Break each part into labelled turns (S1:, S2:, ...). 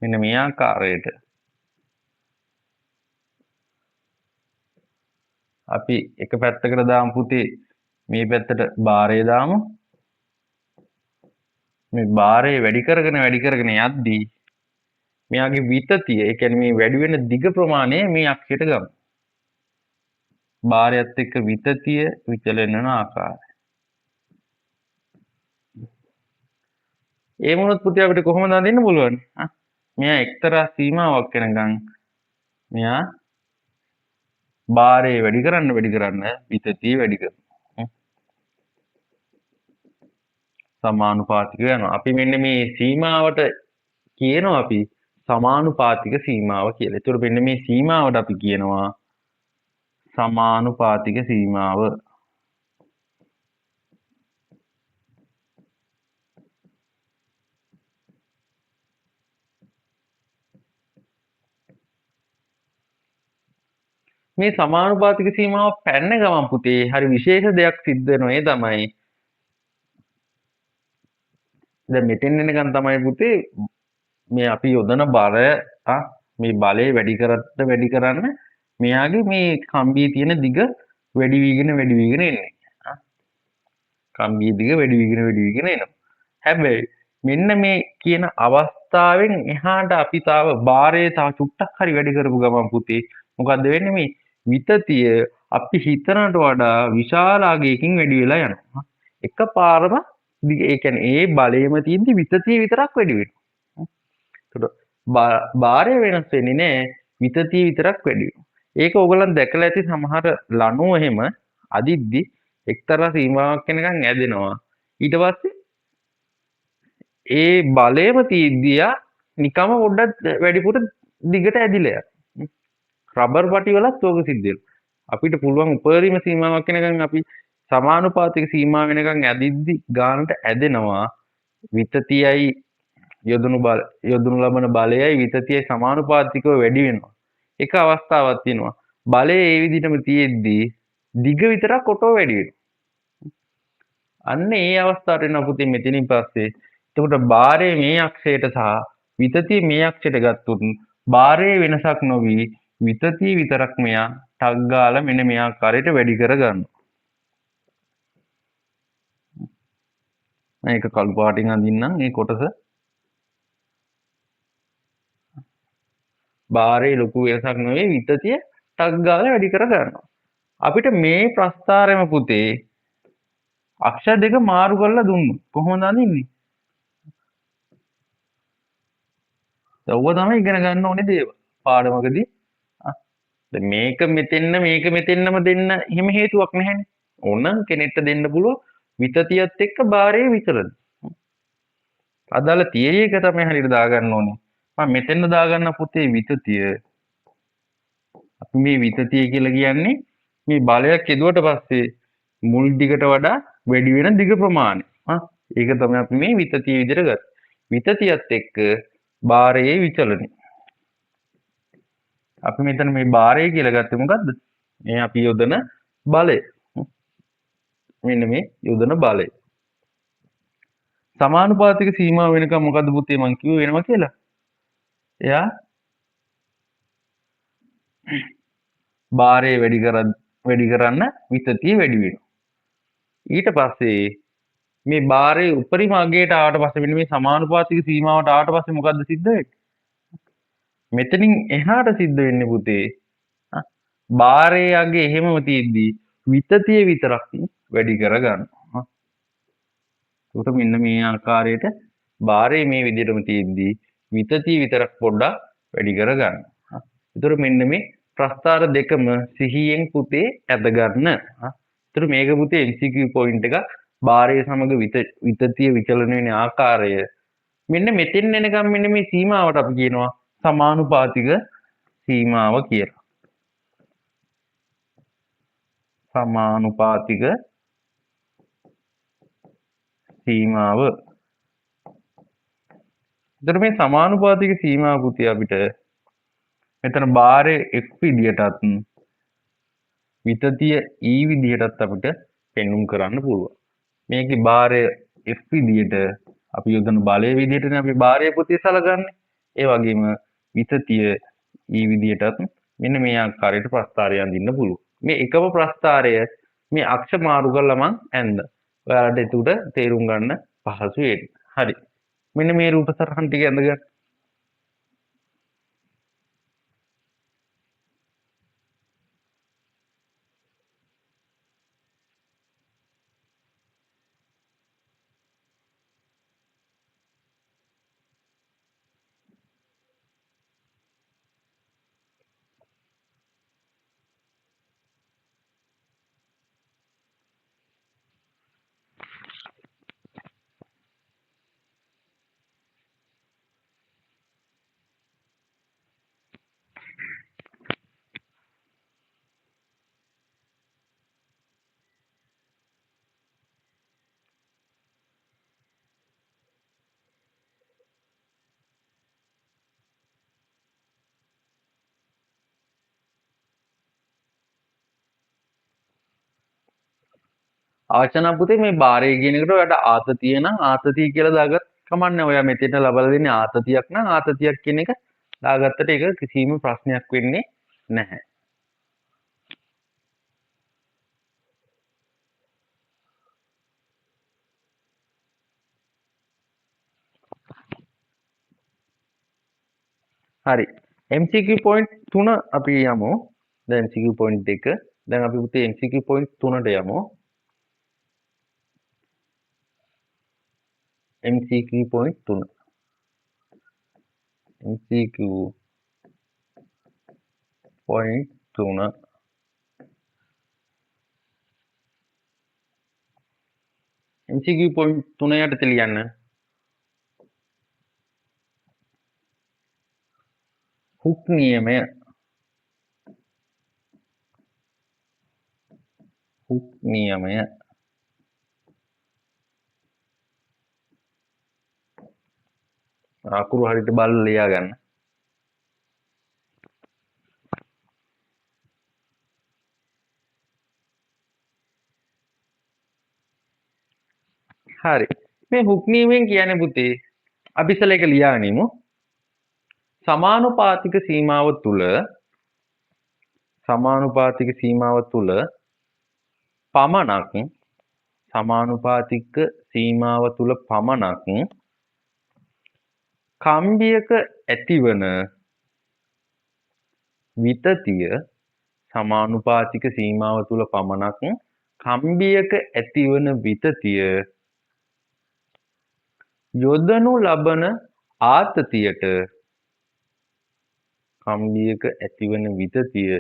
S1: මෙන්න මේ ආකාරයට අපි එක පැත්තකට දාමු පුතේ මේ පැත්තට භාරය දාමු. මේ භාරය වැඩි කරගෙන යද්දී මෙයාගේ විතතිය ඒ කියන්නේ මේ වැඩි වෙන දිග ප්‍රමාණය මේ අක්ෂයට ගමු. භාරයත් එක්ක විතතිය විචලන වෙන ආකාරය. ඒ මොනොත් පුතේ අපිට කොහොමද අඳින්න පුළුවන්? මෙයා එක්තරා සීමාවක් වෙනකන් මෙයා භාරය වැඩි කරන්න විතතිය වැඩි කරනවා. සමානුපාතික යනවා. අපි මෙන්න මේ සීමාවට කියනවා අපි සමානුපාතික සීමාව කියලා. ඒතකොට මෙන්න මේ සීමාවට අපි කියනවා සමානුපාතික සීමාව. මේ සමානුපාතික සීමාව පැන්න ගමන් පුතේ හරි විශේෂ දෙයක් සිද්ධ වෙනවා. ඒ තමයි දැන් මෙතෙන් එනකන් තමයි පුතේ මේ අපි යොදන බර මේ බලය වැඩි කරන්න මෙයාගේ මේ කම්බියේ තියෙන දිග වැඩි වීගෙන එන්නේ. කම්බියේ දිග වැඩි වීගෙන එනවා. හැබැයි මෙන්න මේ කියන අවස්ථාවෙන් එහාට අපි තාම භාරය තව චුට්ටක් හරි වැඩි කරපු ගමන් පුතේ මොකද්ද වෙන්නේ? මේ විතතිය අපි හිතනට වඩා විශාල අගයකින් වැඩි වෙලා යනවා. එකපාරම ඒ කියන්නේ ඒ බලයේම තියෙද්දි විතතිය විතරක් වැඩි වෙනවා. එතකොට භාරය වෙනස් වෙන්නේ නැහැ, විතතිය විතරක් වැඩි වෙනවා. ඒක ඕගොල්ලන් දැකලා ඇති සමහර ලණුව එහෙම අදිද්දි එක්තරා සීමාවක් වෙනකන් ඇදෙනවා. ඊට පස්සේ ඒ බලයම තියෙද්දි නිකම්ම පොඩ්ඩක් වැඩිපුර දිගට ඇදිලා යනවා. රබර් පටි වලත් ඕක සිද්ධ වෙනවා. අපිට පුළුවන් උපරිම සීමාවක් වෙනකන් අපි සමානුපාතික සීමාව වෙනකන් ඇදිද්දි ගානට ඇදෙනවා. විතතියයි යොදනු ලබන බලයයි විතතියයි සමානුපාතිකව වැඩි වෙනවා. එක අවස්ථාවක් තියෙනවා. බලය ඒ විදිහටම තියෙද්දි දිග විතරක් ඔටෝ වැඩි වෙනවා. අන්න ඒ අවස්ථාවට එනවා පුතේ මෙතනින් පස්සේ. එතකොට භාරය මේ අක්ෂයට සහ විතතිය මේ අක්ෂයට ගත්තොත් භාරයේ වෙනසක් නොවි විතතිය විතරක් මෙයා ටක් ගාලා මෙන්න මේ ආකාරයට වැඩි කර ගන්නවා. මේක කළු පාටින් අඳින්නම් මේ කොටස. භාරයේ ලොකු වෙනසක් නොවේ විතතිය ටක් ගාලා වැඩි කර ගන්නවා. අපිට මේ ප්‍රස්ථාරයම පුතේ අක්ෂර දෙක මාරු කරලා දුන්නොත් කොහොමද අඳින්නේ? ඔව්ව තමයි ඉගෙන ගන්න ඕනේ දේවල් පාඩමකදී. දැන් මේක මෙතෙන්නම දෙන්න එහෙම හේතුවක් නැහැනේ. ඕනනම් කෙනෙක්ට දෙන්න පුළුවන් විතතියත් එක්ක භාරයේ විතරද. අදාළ තියරි එක තමයි හරියට දාගන්න ඕනේ. මම මෙතෙන්ද දාගන්න පුතේ විතතිය. අපි මේ විතතිය කියලා කියන්නේ මේ බලයක් යෙදුවට පස්සේ මුල් දිගට වඩා වැඩි වෙන දිග ප්‍රමාණය. ඒක තමයි අපි මේ විතතිය විදිහට ගත්තේ. විතතියත් එක්ක භාරයේ විචලනය. අපි මෙතන මේ භාරය කියලා ගත්තේ මොකද්ද? මේ අපි යොදන බලය. මෙන්න මේ යොදන බලය. සමානුපාතික සීමාව වෙනකම් මොකද්ද පුතේ මං කිව්වේ වෙනවා කියලා? එයා භාරය වැඩි කරන්න විතතිය වැඩි වෙනවා. ඊට පස්සේ මේ භාරයේ උපරිම අගයට ආවට පස්සේ මෙන්න මේ සමානුපාතික සීමාවට ආවට පස්සේ මොකද්ද සිද්ධ වෙන්නේ? මෙතනින් එහාට සිද්ධ වෙන්නේ පුතේ භාරයේ අගේ එහෙමම තියෙද්දි විතතිය විතරක් වැඩි කර ගන්නවා. ඒකට මෙන්න මේ ආකාරයට භාරයේ මේ විදිහටම තියෙද්දි විතතිය විතරක් පොඩ්ඩක් වැඩි කර ගන්නවා. ඒතර මෙන්න මේ ප්‍රස්ථාර දෙකම සිහියෙන් පුතේ ඇද ගන්න. ඒතර මේක පුතේ MCQ පොයින්ට් එක භාරයේ සමග විතතිය විචලන වෙන ආකාරය මෙන්න මෙතෙන් එනකම් මෙන්න මේ සීමාවට අපි කියනවා සමානුපාතික සීමාව කියලා. සමානුපාතික සීමාව. එතකොට මේ සමානුපාතික සීමාව පුතේ අපිට මෙතන භාරය F විදියටත් විතතිය E විදියටත් අපිට පෙන්눔 කරන්න පුළුවන්. මේකේ භාරය F විදියට අපි යොදන බලය විදිහටනේ අපි භාරය පුතේ සලකන්නේ. ඒ වගේම විතතිය ඊ විදිහටත් මෙන්න මේ ආකාරයට ප්‍රස්ථාරය අඳින්න පුළුවන්. මේ එකම ප්‍රස්ථාරය මේ අක්ෂ මාරු කරලා මං ඇන්ද. ඔයාලට එතකොට තේරුම් ගන්න පහසු වෙයි. හරි. මෙන්න මේ රූප සටහන් ටික ඇඳගන්න. ආචනා පුතේ මේ භාරය කියන එකට ඔයාලට ආතතිය නම් ආතතිය කියලා දාගත් කමන්නේ. ඔයා මෙතෙන්ට ලබලා දෙන්නේ ආතතියක් නම් ආතතියක් කියන එක දාගත්තට ඒක කිසිම ප්‍රශ්නයක් වෙන්නේ නැහැ. හරි. MCQ point 3 අපි යමු. දැන් MCQ point 2. දැන් අපි පුතේ MCQ point 3ට යමු. MCQ point 3. MCQ point 3. MCQ point 3 යටතේ ලියන්න. හුක් නියමය. හුක් නියමය. අකුරු හරියට බලලා ලියා ගන්න. හරි. මේ හුක් නියමයෙන් කියන්නේ පුතේ අපි ඉස්සෙල්ලා ඒක ලියාගනිමු. සමානුපාතික සීමාව තුල පමණක් සමානුපාතික සීමාව තුල පමණක් කම්බියක ඇතිවන විතතිය සමානුපාතික සීමාව තුල පමණක් කම්බියක ඇතිවන විතතිය යොදනු ලබන ආතතියට කම්බියක ඇතිවන විතතිය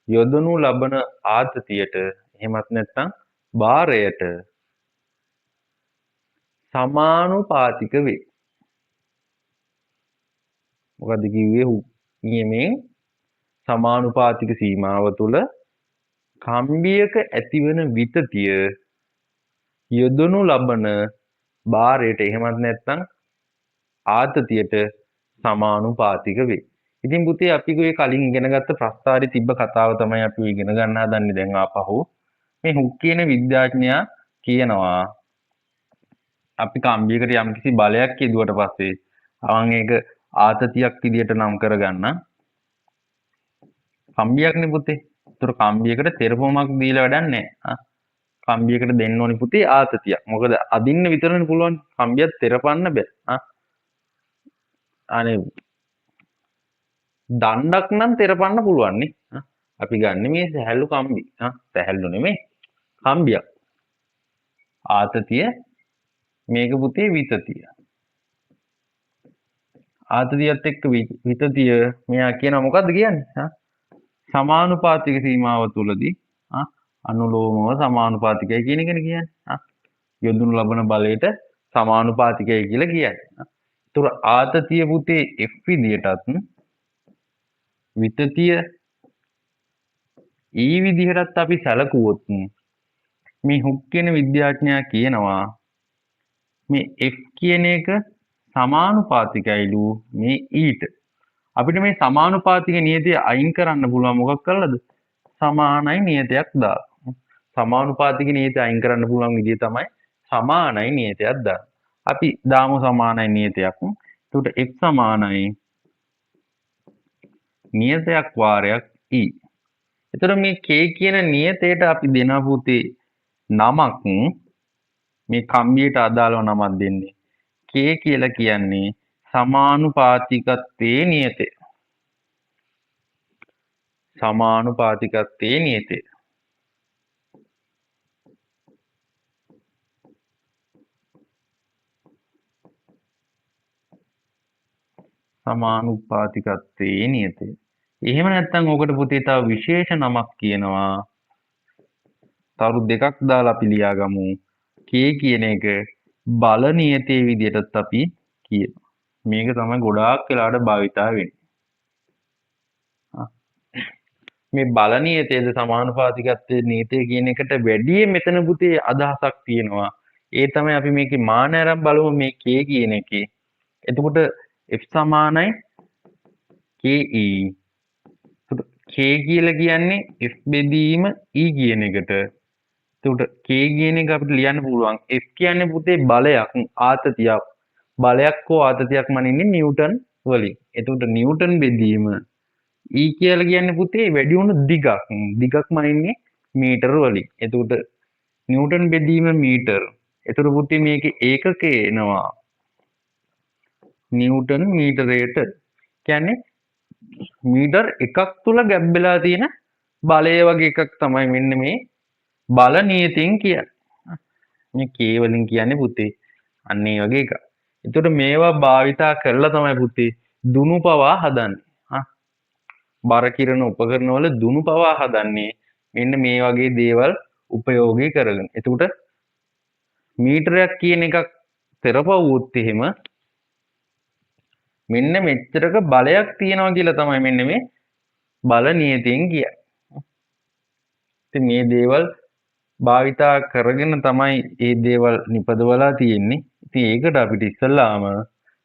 S1: යොදනු ලබන ආතතියට එහෙමත් නැත්නම් භාරයට සමානුපාතික වේ. මොකද කිව්වේ නියමයෙන් සමානුපාතික සීමාව තුල කම්බියක ඇතිවන විතතිය යොදනු ලබන භාරයට එහෙමත් නැත්නම් ආතතියට සමානුපාතික වේ. ඉතින් පුතේ අපි ඔය කලින් ඉගෙනගත්ත ප්‍රස්ථාරේ තිබ්බ කතාව තමයි අපි ඉගෙන ගන්න හදන්නේ දැන් ආපහු. මේ හුක් කියන විද්‍යාඥයා කියනවා අපි කම්බියකට යම්කිසි බලයක් යදුවට පස්සේ අවන් ඒක ආතතියක් විදියට නම් කරගන්න. කම්බියක්නේ පුතේ. ඒතර කම්බියකට තෙරපමක් දීලා වැඩක් නැහැ. කම්බියකට දෙන්න ඕනි පුතේ ආතතියක්. මොකද අදින්න විතරනේ පුළුවන්. කම්බියක් තෙරපන්න බෑ. අනේ දණ්ඩක් නම් තෙරපන්න පුළුවන් නේ. අපි ගන්න මේ සැහැල්ලු කම්බි. සැහැල්ලු නෙමෙයි. කම්බියක්. ආතතිය මේක පුතේ විතතිය. ආතතියත් එක්ක විතතිය මෙයා කියනවා මොකද්ද කියන්නේ? සමානුපාතික සීමාව තුලදී අනුලෝමව සමානුපාතිකයි කියන එකනේ කියන්නේ. යොදනු ලබන බලයට සමානුපාතිකයි කියලා කියන්නේ. ඒතර ආතතිය පුතේ F විදියටත් විතතිය E විදිහටත් අපි සැලකුවොත් මේ හුක් කියන විද්‍යාඥයා කියනවා මේ F කියන එක සමානුපාතිකයිලු මේ ඊට. අපිට මේ සමානුපාතික නියතිය අයින් කරන්න පුළුවන් මොකක් කරලාද? සමානයි නියතයක් දාලා. සමානුපාතික නියතිය අයින් කරන්න පුළුවන් විදිය තමයි සමානයි නියතයක් දාන්න. අපි දාමු සමානයි නියතයක්. එතකොට f සමානයි නියතයක් වාරයක් e. එතකොට මේ k කියන නියතයට අපි දෙනවා පුතේ නමක්. මේ කම්බියට අදාළව නමක් දෙන්නේ. k කියලා කියන්නේ සමානුපාතිකත්වයේ නියතය. සමානුපාතිකත්වයේ නියතය. සමානුපාතිකත්වයේ නියතය. එහෙම නැත්නම් ඔකට පුතේ තව විශේෂ නමක් කියනවා. තරු දෙකක් දාලා අපි ලියාගමු. k කියන එක බල නියතයේ විදිහටත් අපි කියනවා. මේක තමයි ගොඩාක් වෙලාවට භාවිතා වෙන්නේ. මේ බල නියතයේද සමානුපාතිකත්වයේ නියතය කියන එකට වැඩිය මෙතන පුතේ අදහසක් තියෙනවා. ඒ තමයි අපි මේකේ මාන ආරම්භ බලමු මේ k කියන එකේ. එතකොට f සමානයි ke. k කියලා කියන්නේ f බෙදීම e කියන එකට. එතකොට k කියන එක අපිට ලියන්න පුළුවන්. f කියන්නේ පුතේ බලයක්, ආතතියක්. බලයක් හෝ ආතතියක් මනින්නේ නිව්ටන් වලින්. එතකොට නිව්ටන් බෙදීම e කියලා කියන්නේ පුතේ වැඩි වුණු දිගක්. දිගක් මනින්නේ මීටර වලින්. එතකොට නිව්ටන් බෙදීම මීටර. එතකොට පුතේ මේකේ ඒකකය එනවා නිව්ටන් මීටරයට. කියන්නේ මීටර් එකක් තුල ගැබ් වෙලා තියෙන බලය වගේ එකක් තමයි මෙන්න මේ බල නියතියෙන් කියන්නේ. මේ k වලින් කියන්නේ පුතේ අන්න ඒ වගේ එකක්. එතකොට මේවා භාවිතා කරලා තමයි පුතේ දුනු පවා හදන්නේ. බර කිරණ උපකරණ වල දුනු පවා හදන්නේ මෙන්න මේ වගේ දේවල් උපයෝගී කරගෙන. එතකොට මීටරයක් කියන එකක් තෙරපවුවොත් එහෙම මෙන්න මෙච්චරක බලයක් තියෙනවා කියලා තමයි මෙන්න මේ බල නියතියෙන් කියන්නේ. ඉතින් මේ දේවල් භාවිතා කරගෙන තමයි මේ දේවල් නිපදවලා තියෙන්නේ. ඉතින් ඒකට අපිට ඉස්සල්ලාම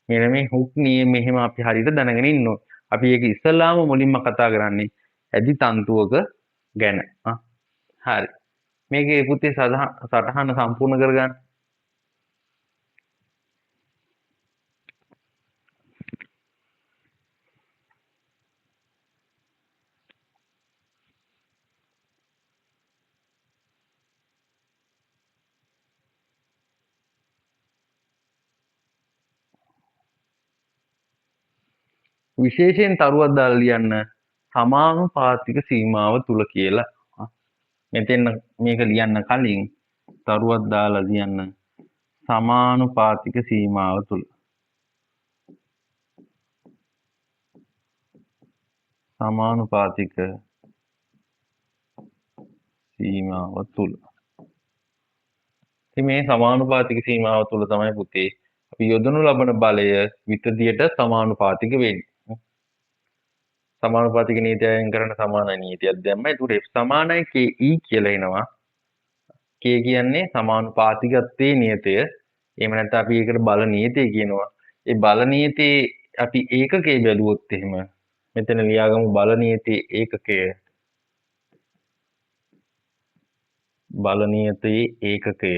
S1: මෙන්න මේ හුක් නියම එහෙම අපි හරියට දැනගෙන ඉන්න ඕන. අපි ඒක ඉස්සල්ලාම මුලින්ම කතා කරන්නේ ඇදි තන්තුවක ගැන. හරි. මේකේ පුතේ සටහන සම්පූර්ණ කරගන්න. විශේෂයෙන් තරුවක් දාලා ලියන්න සමානුපාතික සීමාව තුල කියලා. මෙතෙන් මේක ලියන්න කලින් තරුවක් දාලා ලියන්න සමානුපාතික සීමාව තුල. සමානුපාතික සීමාව තුල. ඉතින් මේ සමානුපාතික සීමාව තුල තමයි පුතේ අපි යොදනු ලබන බලය විතදියට සමානුපාතික වෙන්නේ. සමානුපාතික නීතියෙන් කරන සමාන නීතියක් දැම්ම. ඒකට F සමානයි KE කියලා එනවා. K කියන්නේ සමානුපාතිකත්වයේ නියතය. එහෙම නැත්නම් අපි ඒකට බල නියතය කියනවා. ඒ බල නියතේ අපි ඒකකයේ බැලුවොත් එහෙම මෙතන ලියාගමු බල නියතේ ඒකකය. බල නියතේ ඒකකය.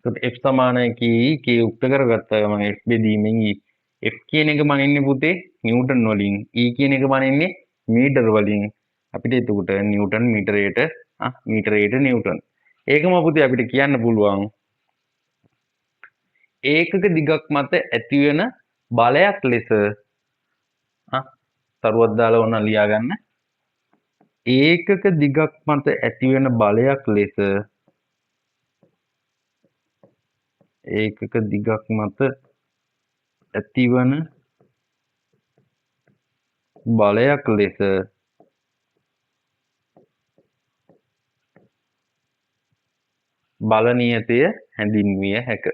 S1: F සමානයි KE. K උක්ත කරගත්තා ගමන් F බෙදීමෙන් E. F කියන එක මනින්නේ පුතේ නිව්ටන් වලින්. E කියන එක මනින්නේ මීටර වලින්. අපිට එතකොට නිව්ටන් මීටරයට මීටරයට නිව්ටන්. ඒකම පුතේ අපිට කියන්න පුළුවන් ඒකක දිගක් මත ඇතිවෙන බලයක් ලෙස තරුවක් දාලා ඕන ලියා ගන්න. ඒකක දිගක් මත ඇතිවෙන බලයක් ලෙස ඒකක දිගක් මත ඇතිවන බලයක් ලෙස බල නියතය හැඳින්විය හැක.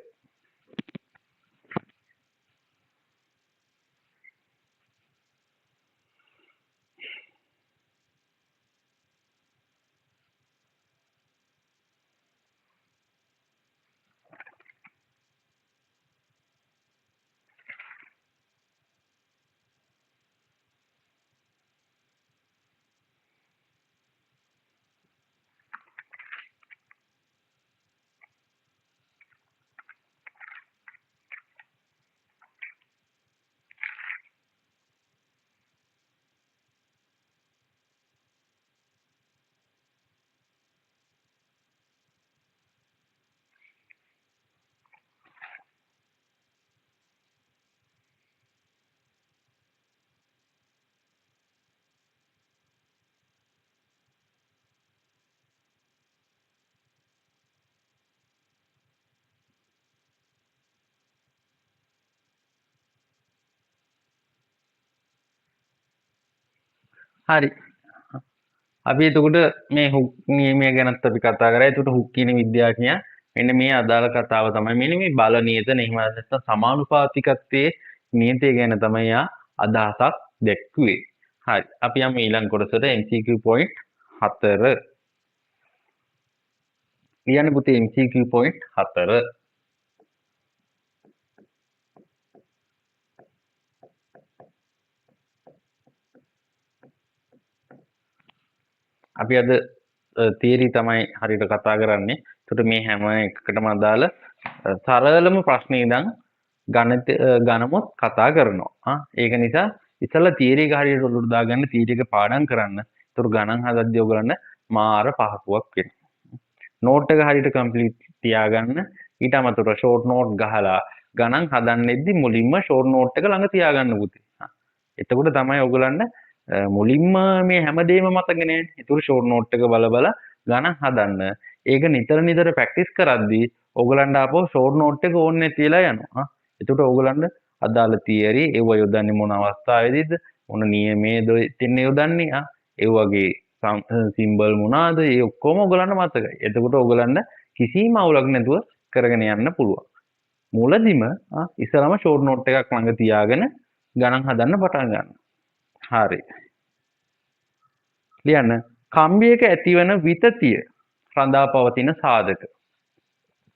S1: හරි. අපි එතකොට මේ හුක් නියමය ගැනත් අපි කතා කරා. එතකොට හුක් කියන විද්‍යාඥයා මෙන්න මේ අදාළ කතාව තමයි මෙන්න මේ බල නියත එහෙම නැත්නම් සමානුපාතිකත්වයේ නියතය ගැන තමයි යා අදහසක් දැක්ුවේ. හරි. අපි යමු ඊළඟ කොටසට MCQ point 4. ලියන්න පුතේ MCQ point 4. අපි අද තියරි තමයි හරියට කතා කරන්නේ. එතකොට මේ හැම එකකටම අදාළ සරලම ප්‍රශ්න ඉඳන් ගණමුත් කතා කරනවා. ඒක නිසා ඉතලා තියරි එක හරියට ඔලුවට දාගන්න තියරි එක පාඩම් කරන්න. එතකොට ගණන් හදද්දී ඔයගලන්ට මාර පහසුවක් වෙනවා. නෝට් එක හරියට කම්ප්ලීට් තියාගන්න. ඊට අමතරව ෂෝට් නෝට් ගහලා ගණන් හදන්නෙද්දි මුලින්ම ෂෝට් නෝට් එක ළඟ තියාගන්න පුතේ. එතකොට තමයි ඔයගලන්ට මුලින්ම මේ හැමදේම මතක නෑනේ. ඒතකොට ෂෝට් නෝට් එක බල බල ගණන් හදන්න. ඒක නිතර ප්‍රැක්ටිස් කරද්දී ඔයගලන්ට ආපහු ෂෝට් නෝට් එක ඕනේ නැතිලා යනවා. එතකොට ඔයගලන්ට අදාළ තියරි ඒව යොදන්නේ මොන අවස්ථාවේදීද? මොන නියමයේද එතන යොදන්නේ? ඒ වගේ සිම්බල් මොනවාද? ඒ ඔක්කොම ඔයගලන්ට මතකයි. එතකොට ඔයගලන්ට කිසිම අවුලක් නැතුව කරගෙන යන්න පුළුවන්. මුලදිම ඉස්සරම ෂෝට් නෝට් එකක් ළඟ තියාගෙන ගණන් හදන්න පටන් ගන්න. හරි. ලියන්න. කම්බියක ඇතිවන විතතිය රඳා පවතින සාධක.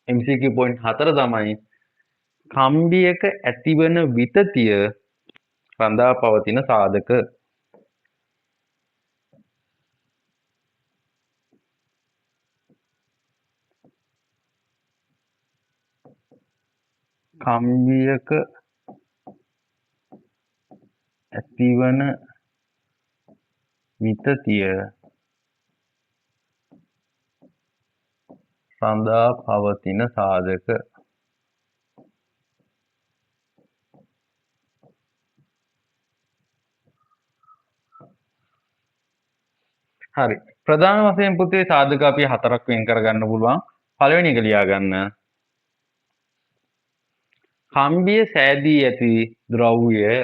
S1: MCQ point 4 තමයි කම්බියක ඇතිවන විතතිය රඳා පවතින සාධක. කම්බියක ඇතිවන විතතිය රඳා පවතින සාධක. හරි. ප්‍රධාන වශයෙන් පුතේ සාධක අපි හතරක් වෙන් කරගන්න පුළුවන්. පළවෙනි එක ලියා ගන්න. කම්බිය සෑදී ඇති ද්‍රව්‍ය. ඒ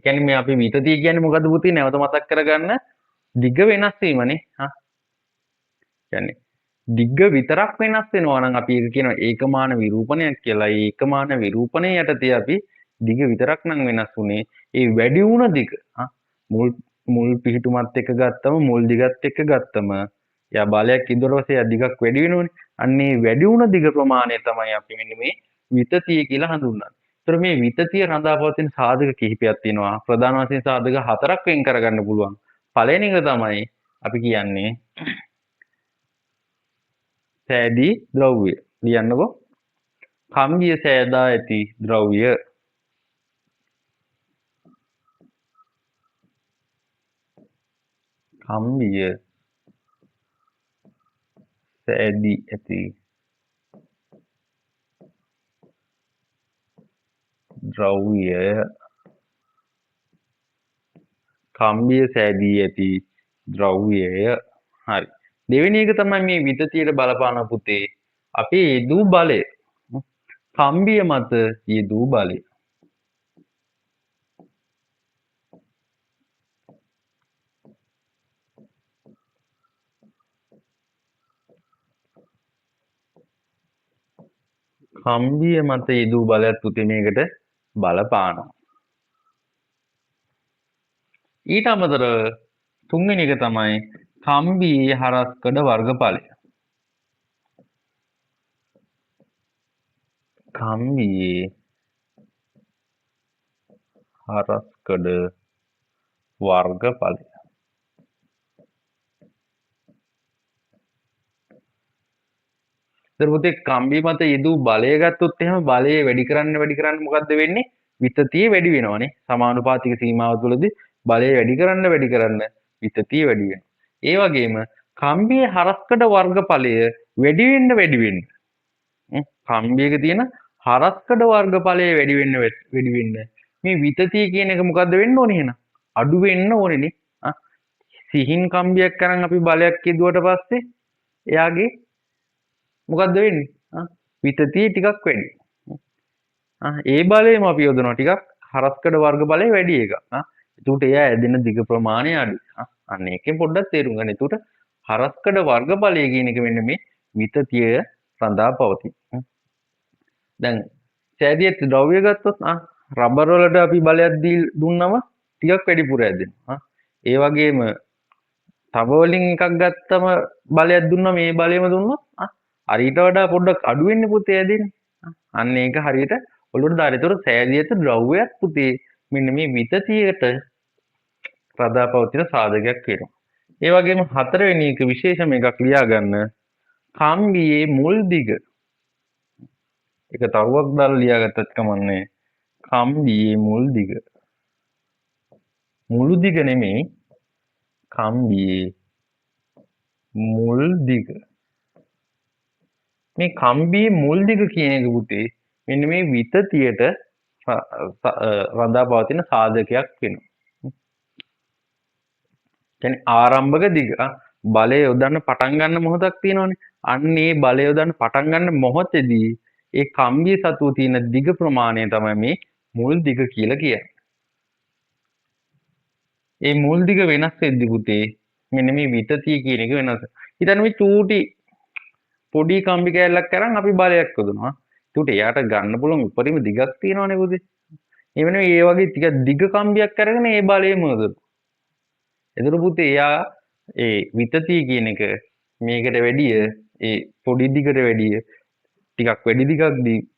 S1: කියන්නේ මේ අපි විතතිය කියන්නේ මොකද්ද පුතේ? නැවත මතක් කරගන්න. දිග වෙනස් වීමනේ. කියන්නේ දිග විතරක් වෙනස් වෙනවා නම් අපි ඒක කියනවා ඒකමාන විරූපණයක් කියලා. ඒ ඒකමාන විරූපණය යටතේ අපි දිග විතරක් නම් වෙනස් වුනේ. ඒ වැඩි වුණ දිග මුල් පිහිටුමත් එක්ක ගත්තම මුල් දිගත් එක්ක ගත්තම යා බලයක් ඉදරවසේ යා දිගක් වැඩි වෙනවනේ. අන්න ඒ වැඩි වුණ දිග ප්‍රමාණය තමයි අපි මෙන්න මේ විතතිය කියලා හඳුන්වන්නේ. ඒතර මේ විතතිය රඳා පවතින සාධක කිහිපයක් තියෙනවා. ප්‍රධාන වශයෙන් සාධක හතරක් වෙන් කරගන්න පුළුවන්. පළවෙනි එක තමයි අපි කියන්නේ සෑදී ද්‍රව්‍ය. ලියන්නකෝ. කම්බිය සෑදා ඇති ද්‍රව්‍ය. කම්බිය සෑදී ඇති ද්‍රව්‍ය. කම්බිය සෑදී ඇති ද්‍රව්‍යය. හරි. දෙවෙනි එක තමයි මේ විතතියට බලපාන පුතේ අපි යෙදූ බලය. කම්බිය මත යෙදූ බලය. කම්බිය මත යෙදූ බලයත් පුතේ මේකට බලපානවා. ඊට අමතරව තුන්වෙනි එක තමයි කම්බියේ හරස්කඩ වර්ගඵලය. කම්බියේ හරස්කඩ වර්ගඵලය. පුතේ කම්බිය මත යෙදූ බලය ගත්තොත් එහෙම බලය වැඩි කරන්න මොකද්ද වෙන්නේ? විතතිය වැඩි වෙනවනේ. සමානුපාතික සීමාව තුළදී බලය වැඩි කරන්න විතතිය වැඩි වෙනවා. ඒ වගේම කම්බියේ හරස්කඩ වර්ගඵලය වැඩි වෙන්න කම්බියක තියෙන හරස්කඩ වර්ගඵලය වැඩි වෙන්න මේ විතතිය කියන එක මොකද්ද වෙන්න ඕනේ එහෙනම්? අඩු වෙන්න ඕනේනේ. සිහින් කම්බියක් අරන් අපි බලයක් යෙදුවට පස්සේ එයාගේ මොකද්ද වෙන්නේ? විතතිය ටිකක් වැඩි. ඒ බලයම අපි යොදනවා ටිකක් හරස්කඩ වර්ග බලය වැඩි එකක්. එතකොට එයා ඇදෙන දිග ප්‍රමාණය අඩුයි. අන්න ඒකෙන් පොඩ්ඩක් තේරුම් ගන්න. එතකොට හරස්කඩ වර්ගඵලය කියන එක මෙන්න මේ විතතිය රඳා පවතී. දැන් සෑදියේ ද්‍රව්‍ය ගත්තොත් රබර් වලට අපි බලයක් දුන්නම ටිකක් වැඩිපුර ඇදෙනවා. ඒ වගේම තව වලින් එකක් ගත්තම බලයක් දුන්නා මේ බලයම දුන්නොත් අර ඊට වඩා පොඩ්ඩක් අඩු වෙන්නේ පුතේ ඇදෙන්නේ. අන්න ඒක හරියට ඔළුවට දාලා. ඒතකොට සෑදියට ද්‍රව්‍යයක් පුතේ මෙන්න මේ විතතියට රඳා පවතින සාධකයක් වෙනවා. ඒ වගේම හතරවෙනි එක විශේෂම එකක් ලියා ගන්න. කම්බියේ මුල් දිග. ඒක තරුවක් දාලා ලියාගත්තත් කමන්නේ. කම්බියේ මුල් දිග. මුළු දිග නෙමෙයි කම්බියේ මුල් දිග. මේ කම්බියේ මුල් දිග කියන එක පුතේ මෙන්න මේ විතතියට රඳා පවතින සාධකයක් වෙනවා. කියන්නේ ආරම්භක දිග බලය යොදන්න පටන් ගන්න මොහොතක් තියෙනවනේ. අන්න ඒ බලය යොදන්න පටන් ගන්න මොහොතේදී ඒ කම්බිය සතුව තියෙන දිග ප්‍රමාණය තමයි මේ මුල් දිග කියලා කියන්නේ. ඒ මුල් දිග වෙනස් වෙද්දි පුතේ මෙන්න මේ විතතිය කියන එක වෙනස්. හිතන්න මේ චූටි පොඩි කම්බි කෑල්ලක් අරන් අපි බලයක් යොදනවා. ඒකට එයාට ගන්න පුළුවන් උපරිම දිගක් තියෙනවනේ පුතේ. ඒ වෙනුවෙන් ඒ වගේ ටික දිග කම්බියක් අරගෙන ඒ බලයම යොදනවා. එතකොට පුතේ එයා ඒ විතතිය කියන එක මේකට වැඩිය ඒ පොඩි දිගට වැඩිය ටිකක් වැඩි දිගක්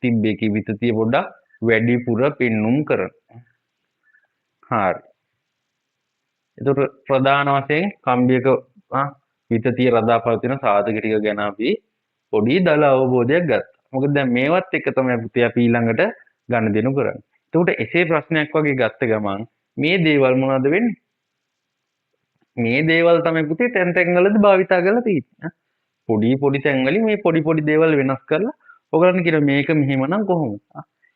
S1: තිබ්බේ කි විතතිය පොඩ්ඩක් වැඩිපුර පෙන්눔 කරනවා. හරි. එතකොට ප්‍රධාන වශයෙන් කම්බියක විතතිය රඳා පවතින සාධක ටික ගැන අපි පොඩි දල අවබෝධයක් ගත්තා. මොකද දැන් මේවත් එක තමයි පුතේ අපි ඊළඟට ගන්න දෙනු කරන්නේ. එතකොට එසේ ප්‍රශ්නයක් වගේ ගත්ත ගමන් මේ දේවල් මොනවද වෙන්නේ? මේ දේවල් තමයි පුතේ තැන් තැන් වලදී භාවිතා කරලා තියෙන්නේ. පොඩි තැන් වලින් මේ පොඩි දේවල් වෙනස් කරලා ඔයගලන් කියන මේක මෙහෙමනම් කොහොමද?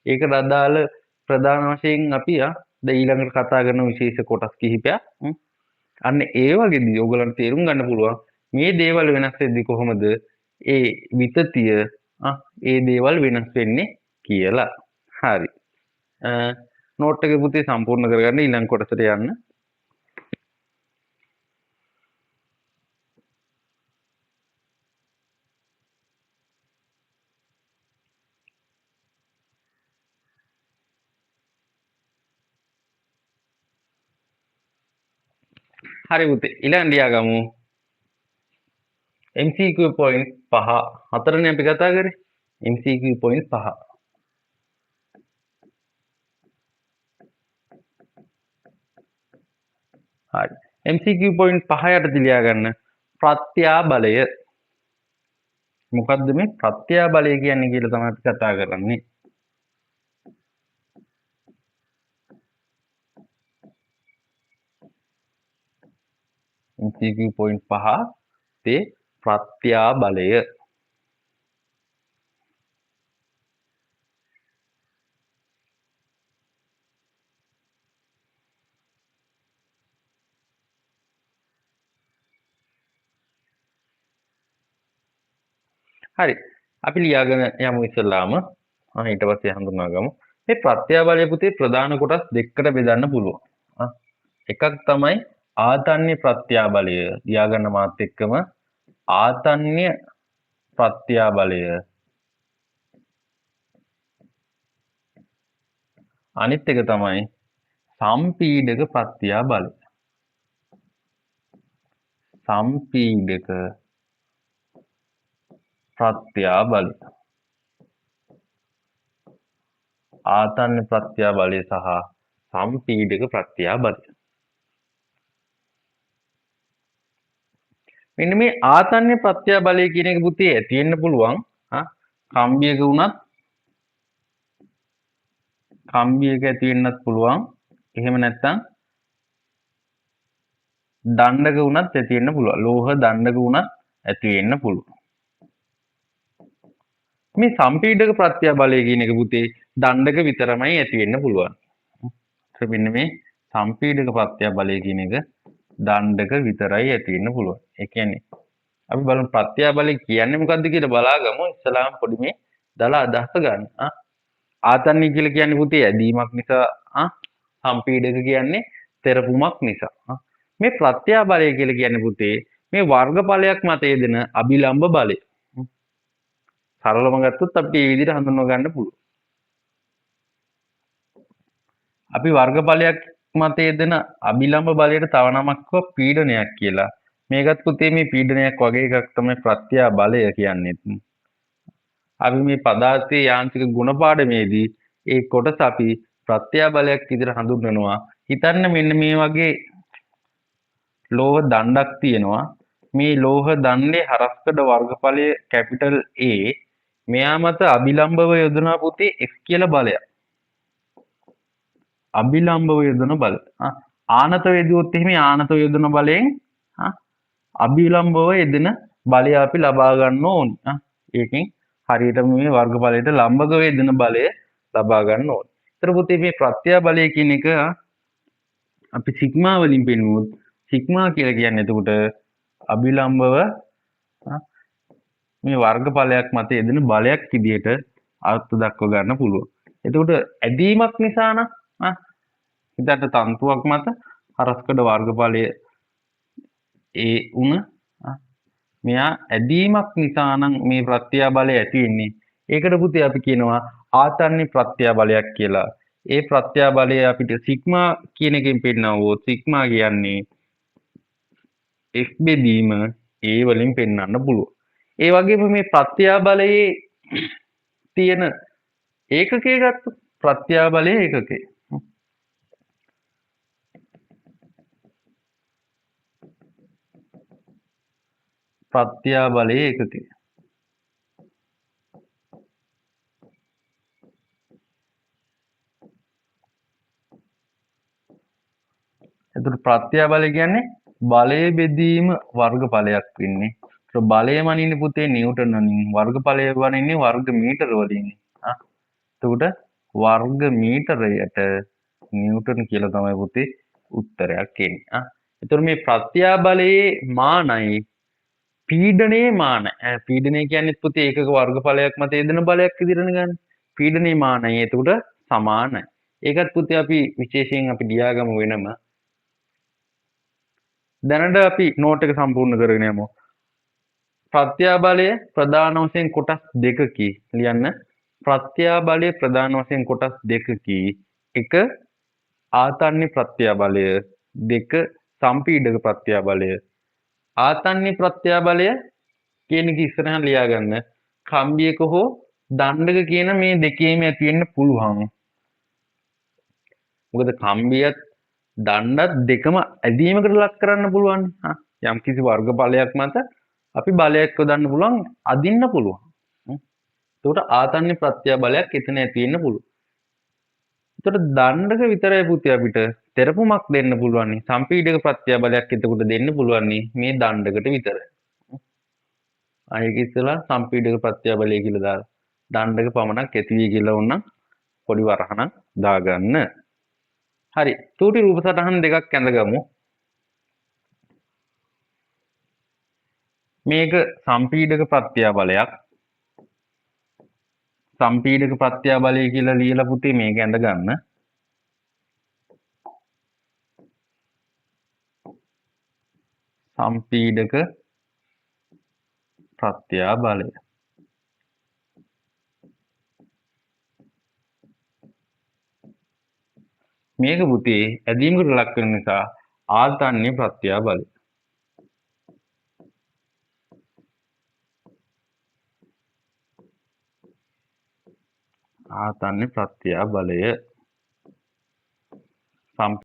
S1: ඒකට අදාළ ප්‍රධාන වශයෙන් අපි දැන් ඊළඟට කතා කරන විශේෂ කොටස් කිහිපයක් අන්න ඒ වගේදී ඔයගලන්ට තේරුම් ගන්න පුළුවන් මේ දේවල් වෙනස් වෙද්දී කොහොමද ඒ විතතිය ඒ දේවල් වෙනස් වෙන්නේ කියලා. හරි. නෝට් එක පුතේ සම්පූර්ණ කරගන්න ඊළඟ කොටසට යන්න. හරි පුතේ ඊළඟ ලියාගමු. MCQ point 5 හතරනේ අපි කතා කරේ. MCQ point 5. හරි. MCQ point 5 යට ලියා ගන්න ප්‍රත්‍යාබලය. මොකද්ද මේ ප්‍රත්‍යාබලය කියන්නේ කියලා තමයි අපි කතා කරන්නේ. MCQ point 5 තේ ප්‍රත්‍යාබලය. හරි. අපි ලියාගෙන යමු ඉස්සෙල්ලාම. ඊට පස්සේ හඳුනා ගමු. මේ ප්‍රත්‍යාබලය පුතේ ප්‍රධාන කොටස් දෙකකට බෙදන්න පුළුවන්. එකක් තමයි ආතන්‍ය ප්‍රත්‍යාබලය. ලියාගන්න මාත් එක්කම ආතන්‍ය ප්‍රත්‍යාබලය. අනිත් එක තමයි සම්පීඩක ප්‍රත්‍යාබලය. සම්පීඩක ප්‍රත්‍යාබලය. ආතන්‍ය ප්‍රත්‍යාබලය සහ සම්පීඩක ප්‍රත්‍යාබලය. මෙන්න මේ ආතන්‍ය ප්‍රත්‍යාබලය කියන එක පුතේ ඇති වෙන්න පුළුවන් කම්බියක වුණත් කම්බියක ඇති වෙන්නත් පුළුවන්. එහෙම නැත්නම් දණ්ඩක වුණත් ඇති වෙන්න පුළුවන්. ලෝහ දණ්ඩක වුණත් ඇති වෙන්න පුළුවන්. මේ සම්පීඩක ප්‍රත්‍යාබලය කියන එක පුතේ දණ්ඩක විතරමයි ඇති වෙන්න පුළුවන්. ඒක මෙන්න මේ සම්පීඩක ප්‍රත්‍යාබලය කියන එක දණ්ඩක විතරයි ඇති වෙන්න පුළුවන්. ඒ කියන්නේ අපි බලමු ප්‍රත්‍යාබලය කියන්නේ මොකක්ද කියලා බලාගමු. ඉස්සලාම පොඩි මේ දල අදහස ගන්න. ආතන්‍ය කියලා කියන්නේ පුතේ ඇදීමක් නිසා සම්පීඩක කියන්නේ තෙරපුමක් නිසා. මේ ප්‍රත්‍යා බලය කියලා කියන්නේ පුතේ මේ වර්ගඵලයක් මත යෙදෙන අභිලම්භ බලය. සරලවම ගත්තොත් අපිට මේ විදිහට හඳුන්ව ගන්න පුළුවන්. අපි වර්ගඵලයක් මත යෙදෙන අභිලම්භ බලයට තව නමක් පීඩනයක් කියලා. මේකත් පුතේ මේ පීඩනයක් වගේ එකක් තමයි ප්‍රත්‍යා බලය කියන්නේ. අපි මේ පදාර්ථයේ යාන්ත්‍රික ගුණ පාඩමේදී ඒ කොටස අපි ප්‍රත්‍යා බලයක් විදිහට හඳුන්වනවා. හිතන්න මෙන්න මේ වගේ ලෝහ දණ්ඩක් තියෙනවා. මේ ලෝහ දණ්ඩේ හරස්කඩ වර්ගඵලය කැපිටල් A මෙයා මත අභිලම්භව යොදනවා පුතේ x කියලා බලයක්. අභිලම්භව යොදන බල. ආනත වේදුවොත් එහෙම ආනත යොදන බලයෙන් අභිලම්භව යෙදෙන බලය අපි ලබා ගන්න ඕනි. ඒකෙන් හරියටම මේ වර්ගඵලයට ලම්බක යෙදෙන බලය ලබා ගන්න ඕනි. ඒතර පුතේ මේ ප්‍රත්‍යා බලය කියන එක අපි සිග්මා වලින් පෙන්වුවොත් සිග්මා කියලා කියන්නේ එතකොට අභිලම්භව මේ වර්ගඵලයක් මත යෙදෙන බලයක් විදිහට අර්ථ දක්ව ගන්න පුළුවන්. එතකොට ඇදීමක් නිසා නම් හිතට තන්තුවක් මත හරස්කඩ වර්ගඵලය ඒ උන මෙයා ඇදීමක් නිසා නම් මේ ප්‍රත්‍යා බලය ඇති වෙන්නේ. ඒකට පුතේ අපි කියනවා ආතන්නේ ප්‍රත්‍යා බලයක් කියලා. ඒ ප්‍රත්‍යා බලය අපිට සිග්මා කියන එකෙන් පෙන්නවොත් සිග්මා කියන්නේ x බෙදීම a වලින් පෙන්වන්න පුළුවන්. ඒ වගේම මේ ප්‍රත්‍යා බලයේ තියෙන ඒකකය ගත්තොත් ප්‍රත්‍යා බලයේ ඒකකය ප්‍රත්‍යා බලයේ ඒකකය. එතකොට ප්‍රත්‍යා බලය කියන්නේ බලය බෙදීම වර්ගඵලයක් වෙන්නේ. ඒක බලය වනින්නේ පුතේ නිව්ටන් වලින් වර්ගඵලය වනින්නේ වර්ග මීටර වලින්. එතකොට වර්ග මීටරයට නිව්ටන් කියලා තමයි පුතේ උත්තරයක් එන්නේ. එතකොට මේ ප්‍රත්‍යා බලයේ මානයි පීඩනයේ මාන. පීඩනය කියන්නේ පුතේ ඒකක වර්ගඵලයක් මත යෙදෙන බලයක් විදිහටනේ ගන්න. පීඩනයේ මානයි එතකොට සමානයි. ඒකත් පුතේ අපි විශේෂයෙන් අපි ලියාගමු වෙනම. දැනට අපි නෝට් එක සම්පූර්ණ කරගෙන යමු. ප්‍රත්‍යා බලය ප්‍රධාන වශයෙන් කොටස් දෙකකි ලියන්න. ප්‍රත්‍යා බලය ප්‍රධාන වශයෙන් කොටස් දෙකකි. එක ආතන්‍ය ප්‍රත්‍යා බලය, දෙක සම්පීඩක ප්‍රත්‍යා බලය. ආතන්‍ය ප්‍රත්‍යා බලය කියන එක ඉස්සරහට ලියා ගන්න. කම්බියක හෝ දණ්ඩක කියන මේ දෙකේම ඇති වෙන්න පුළුවන්. මොකද කම්බියත් දණ්ඩත් දෙකම ඇදීමකට ලක් කරන්න පුළුවන්. යම් කිසි වර්ගඵලයක් මත අපි බලයක් යොදන්න පුළුවන්, අදින්න පුළුවන්. එතකොට ආතන්‍ය ප්‍රත්‍යා බලයක් එතන ඇති වෙන්න පුළුවන්. එතකොට දණ්ඩක විතරයි පුතේ අපිට තෙරපුමක් දෙන්න පුළුවන්. සම්පීඩක ප්‍රත්‍යා බලයක් එතකොට දෙන්න පුළුවන් මේ දණ්ඩකට විතරයි. ආයෙක ඉස්සලා සම්පීඩක ප්‍රත්‍යා බලය කියලා දාලා දණ්ඩක පමණක් ඇති වෙයි කියලා වුණා පොඩි වරහණක් දාගන්න. හරි. චූටි රූප සටහන් දෙකක් ඇඳගමු. මේක සම්පීඩක ප්‍රත්‍යා බලයක්. සම්පීඩක ප්‍රත්‍යා බලය කියලා ලියලා පුතේ මේක ඇඳ ගන්න. සම්පීඩක ප්‍රත්‍යා බලය. මේක පුතේ ඇදීමකට ලක් වෙන නිසා ආතන්‍ය ප්‍රත්‍යා බලය. ආතන්‍ය ප්‍රත්‍යා බලය